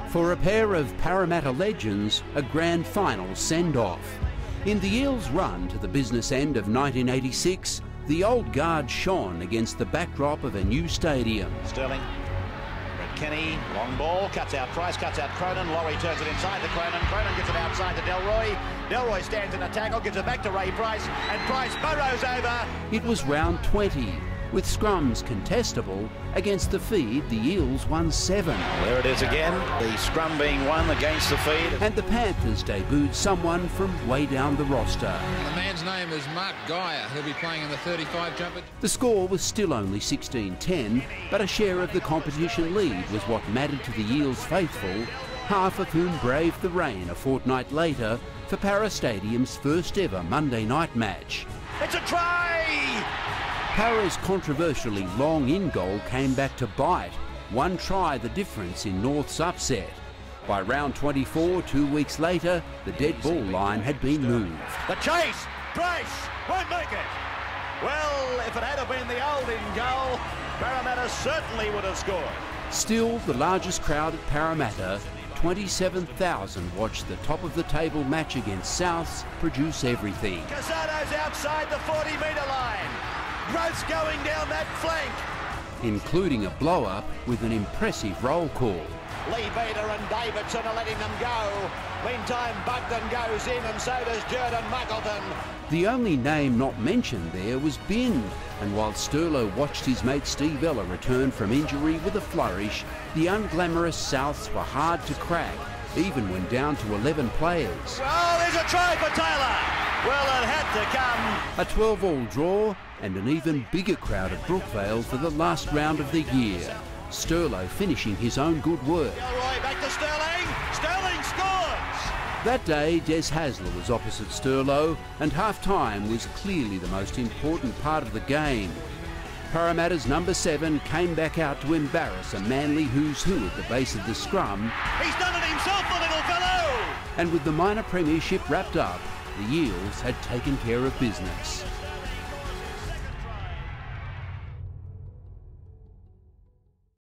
For a pair of Parramatta legends, a grand final send-off. In the Eels' run to the business end of 1986, the old guard shone against the backdrop of a new stadium. Sterling, Brett Kenny, long ball, cuts out Price, cuts out Cronin, Laurie turns it inside to Cronin, Cronin gets it outside to Delroy, Delroy stands in a tackle, gives it back to Ray Price, and Price burrows over. It was round 20. With scrums contestable, against the feed, the Eels won 7. There it is again, the scrum being won against the feed. And the Panthers debuted someone from way down the roster. The man's name is Mark Geyer. He'll be playing in the 35 jumper. The score was still only 16-10, but a share of the competition lead was what mattered to the Eels faithful, half of whom braved the rain a fortnight later for Para Stadium's first ever Monday night match. It's a try! Para's controversially long in-goal came back to bite. One try the difference in North's upset. By round 24, 2 weeks later, the dead ball line had been moved. The chase! Price won't make it! Well, if it had been the old in-goal, Parramatta certainly would have scored. Still, the largest crowd at Parramatta, 27,000, watched the top-of-the-table match against Souths produce everything. Casado's outside the 40-metre line. Growth's going down that flank. Including a blow-up with an impressive roll call. Lee Bader and Davidson are letting them go. Meantime, Bugden goes in and so does Jordan Muggleton. The only name not mentioned there was Bin, and while Sterlo watched his mate Steve Ella return from injury with a flourish, the unglamorous Souths were hard to crack, even when down to 11 players. Oh, there's a try for Taylor. Well, it had to come. A 12-all draw and an even bigger crowd at Brookvale for the last round of the year. Sterlo finishing his own good work. Delroy back to Sterling. Sterling scores. That day, Des Hasler was opposite Sterlo, and half-time was clearly the most important part of the game. Parramatta's number 7 came back out to embarrass a Manly who's who at the base of the scrum. He's done it himself, the little fellow. And with the minor premiership wrapped up, the Eels had taken care of business.